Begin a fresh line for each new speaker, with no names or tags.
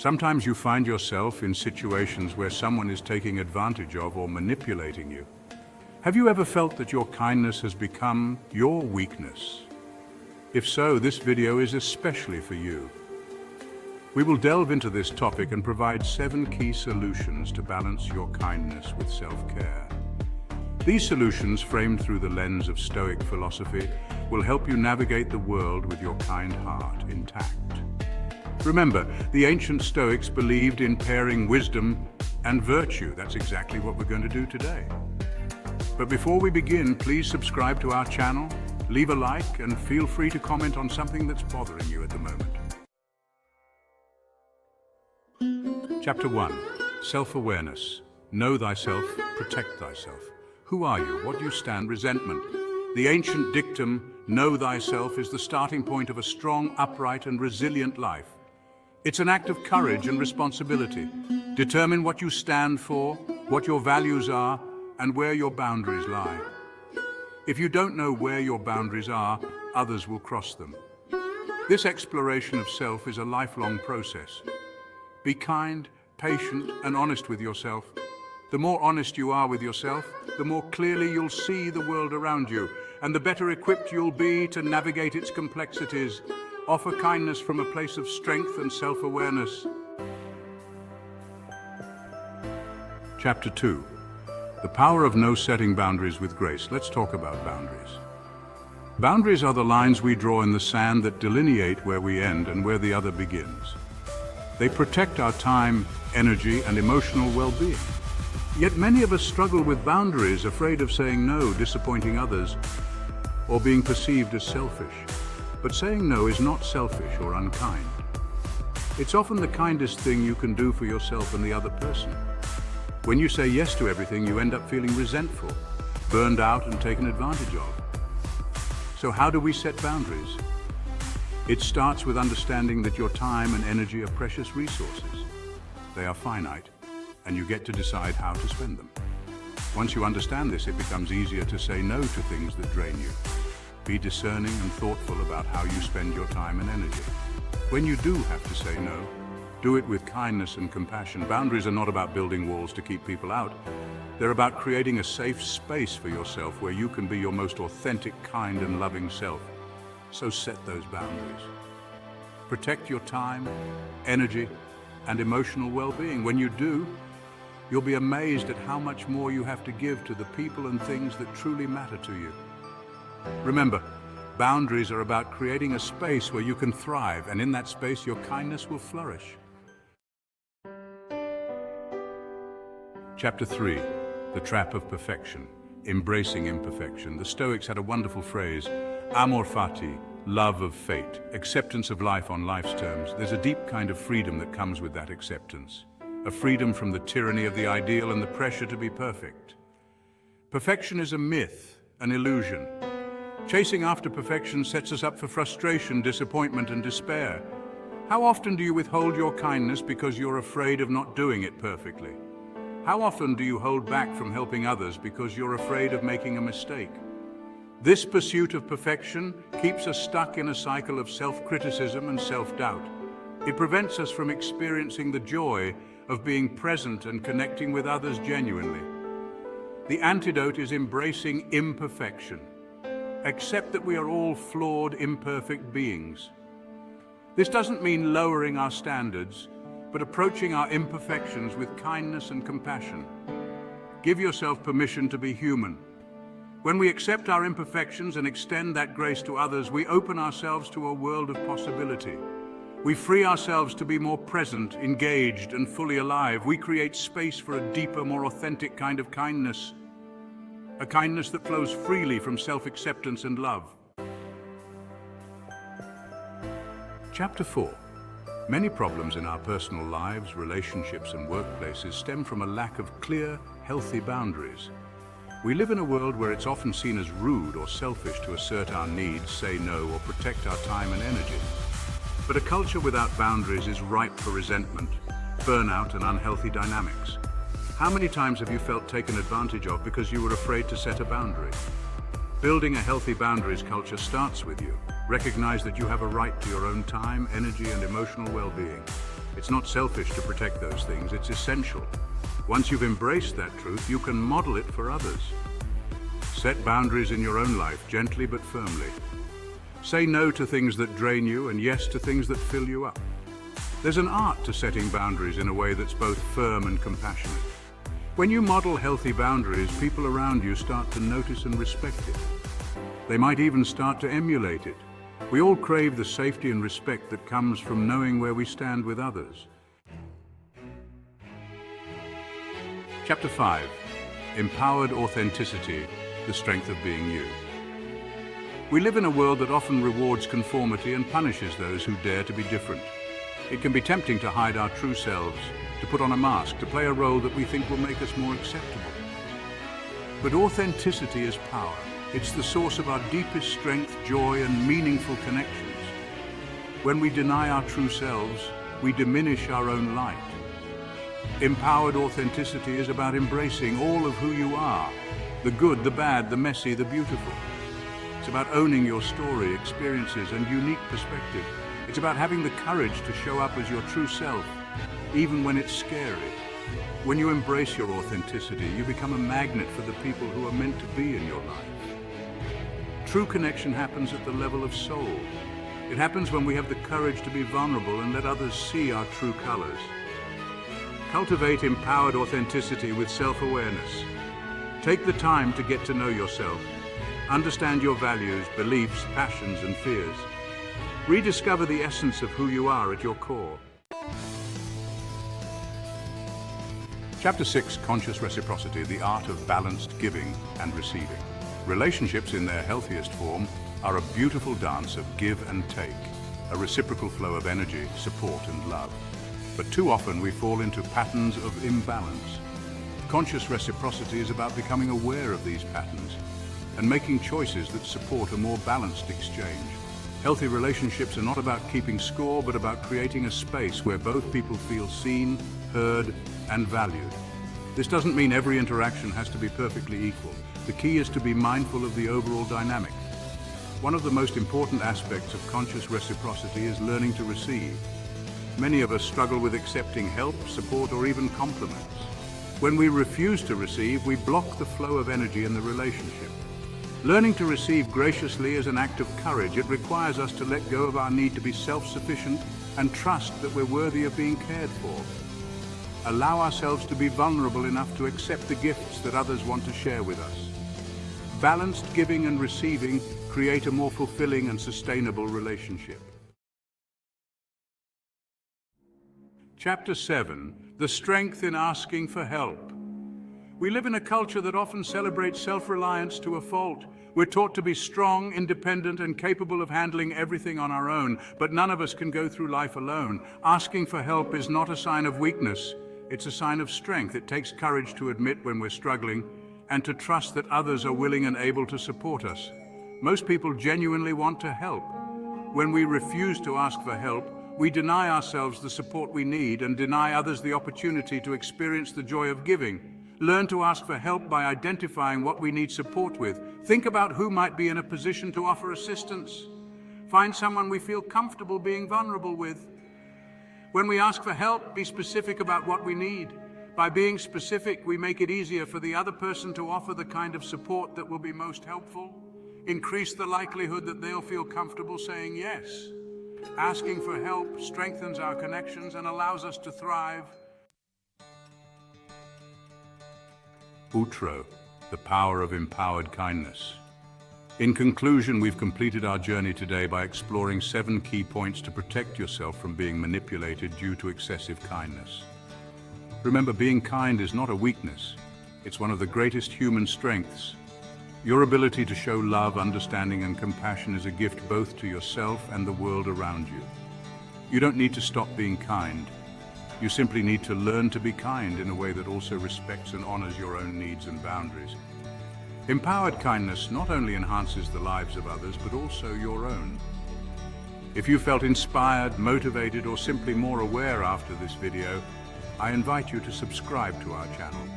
Sometimes you find yourself in situations where someone is taking advantage of or manipulating you. Have you ever felt that your kindness has become your weakness? If so, this video is especially for you. We will delve into this topic and provide 7 key solutions to balance your kindness with self-care. These solutions, framed through the lens of Stoic philosophy, will help you navigate the world with your kind heart intact. Remember, the ancient Stoics believed in pairing wisdom and virtue. That's exactly what we're going to do today. But before we begin, please subscribe to our channel, leave a like, and feel free to comment on something that's bothering you at the moment. Chapter 1. Self-awareness. Know thyself, protect thyself. Who are you? What do you stand? Resentment. The ancient dictum, know thyself, is the starting point of a strong, upright, and resilient life. It's an act of courage and responsibility. Determine what you stand for, what your values are, and where your boundaries lie. If you don't know where your boundaries are, others will cross them. This exploration of self is a lifelong process. Be kind, patient, and honest with yourself. The more honest you are with yourself, the more clearly you'll see the world around you, and the better equipped you'll be to navigate its complexities. Offer kindness from a place of strength and self-awareness. Chapter 2. The power of setting boundaries with grace. Let's talk about boundaries. Boundaries are the lines we draw in the sand that delineate where we end and where the other begins. They protect our time, energy, and emotional well-being. Yet many of us struggle with boundaries, afraid of saying no, disappointing others, or being perceived as selfish. But saying no is not selfish or unkind. It's often the kindest thing you can do for yourself and the other person. When you say yes to everything, you end up feeling resentful, burned out, and taken advantage of. So how do we set boundaries? It starts with understanding that your time and energy are precious resources. They are finite, and you get to decide how to spend them. Once you understand this, it becomes easier to say no to things that drain you. Be discerning and thoughtful about how you spend your time and energy. When you do have to say no, do it with kindness and compassion. Boundaries are not about building walls to keep people out. They're about creating a safe space for yourself where you can be your most authentic, kind, and loving self. So set those boundaries. Protect your time, energy, and emotional well-being. When you do, you'll be amazed at how much more you have to give to the people and things that truly matter to you. Remember, boundaries are about creating a space where you can thrive, and in that space, your kindness will flourish. Chapter 3. The Trap of Perfection. Embracing imperfection. The Stoics had a wonderful phrase, amor fati, love of fate, acceptance of life on life's terms. There's a deep kind of freedom that comes with that acceptance. A freedom from the tyranny of the ideal and the pressure to be perfect. Perfection is a myth, an illusion. Chasing after perfection sets us up for frustration, disappointment, and despair. How often do you withhold your kindness because you're afraid of not doing it perfectly? How often do you hold back from helping others because you're afraid of making a mistake? This pursuit of perfection keeps us stuck in a cycle of self-criticism and self-doubt. It prevents us from experiencing the joy of being present and connecting with others genuinely. The antidote is embracing imperfection. Accept that we are all flawed, imperfect beings. This doesn't mean lowering our standards, but approaching our imperfections with kindness and compassion. Give yourself permission to be human. When we accept our imperfections and extend that grace to others, we open ourselves to a world of possibility. We free ourselves to be more present, engaged, and fully alive. We create space for a deeper, more authentic kind of kindness. A kindness that flows freely from self-acceptance and love. Chapter 4. Many problems in our personal lives, relationships, and workplaces stem from a lack of clear, healthy boundaries. We live in a world where it's often seen as rude or selfish to assert our needs, say no, or protect our time and energy. But a culture without boundaries is ripe for resentment, burnout, and unhealthy dynamics. How many times have you felt taken advantage of because you were afraid to set a boundary? Building a healthy boundaries culture starts with you. Recognize that you have a right to your own time, energy, and emotional well-being. It's not selfish to protect those things, it's essential. Once you've embraced that truth, you can model it for others. Set boundaries in your own life, gently but firmly. Say no to things that drain you and yes to things that fill you up. There's an art to setting boundaries in a way that's both firm and compassionate. When you model healthy boundaries, people around you start to notice and respect it. They might even start to emulate it. We all crave the safety and respect that comes from knowing where we stand with others. Chapter 5. Empowered Authenticity, the Strength of Being You. We live in a world that often rewards conformity and punishes those who dare to be different. It can be tempting to hide our true selves, to put on a mask, to play a role that we think will make us more acceptable. But authenticity is power. It's the source of our deepest strength, joy, and meaningful connections. When we deny our true selves, we diminish our own light. Empowered authenticity is about embracing all of who you are, the good, the bad, the messy, the beautiful. It's about owning your story, experiences, and unique perspective. It's about having the courage to show up as your true self, even when it's scary. When you embrace your authenticity, you become a magnet for the people who are meant to be in your life. True connection happens at the level of soul. It happens when we have the courage to be vulnerable and let others see our true colors. Cultivate empowered authenticity with self-awareness. Take the time to get to know yourself. Understand your values, beliefs, passions, and fears. Rediscover the essence of who you are at your core. Chapter 6, Conscious Reciprocity, the Art of Balanced Giving and Receiving. Relationships in their healthiest form are a beautiful dance of give and take, a reciprocal flow of energy, support, and love. But too often we fall into patterns of imbalance. Conscious reciprocity is about becoming aware of these patterns and making choices that support a more balanced exchange. Healthy relationships are not about keeping score, but about creating a space where both people feel seen, heard, and valued. This doesn't mean every interaction has to be perfectly equal. The key is to be mindful of the overall dynamic. One of the most important aspects of conscious reciprocity is learning to receive. Many of us struggle with accepting help, support, or even compliments. When we refuse to receive, we block the flow of energy in the relationship. Learning to receive graciously is an act of courage. It requires us to let go of our need to be self-sufficient and trust that we're worthy of being cared for. Allow ourselves to be vulnerable enough to accept the gifts that others want to share with us. Balanced giving and receiving create a more fulfilling and sustainable relationship. Chapter 7, The Strength in Asking for Help. We live in a culture that often celebrates self-reliance to a fault. We're taught to be strong, independent, and capable of handling everything on our own, but none of us can go through life alone. Asking for help is not a sign of weakness, it's a sign of strength. It takes courage to admit when we're struggling and to trust that others are willing and able to support us. Most people genuinely want to help. When we refuse to ask for help, we deny ourselves the support we need and deny others the opportunity to experience the joy of giving. Learn to ask for help by identifying what we need support with. Think about who might be in a position to offer assistance. Find someone we feel comfortable being vulnerable with. When we ask for help, be specific about what we need. By being specific, we make it easier for the other person to offer the kind of support that will be most helpful. Increase the likelihood that they'll feel comfortable saying yes. Asking for help strengthens our connections and allows us to thrive. Outro, the power of empowered kindness. In conclusion, we've completed our journey today by exploring 7 key points to protect yourself from being manipulated due to excessive kindness. Remember, being kind is not a weakness. It's one of the greatest human strengths. Your ability to show love, understanding, and compassion is a gift both to yourself and the world around you. You don't need to stop being kind. You simply need to learn to be kind in a way that also respects and honors your own needs and boundaries. Empowered kindness not only enhances the lives of others, but also your own. If you felt inspired, motivated, or simply more aware after this video, I invite you to subscribe to our channel.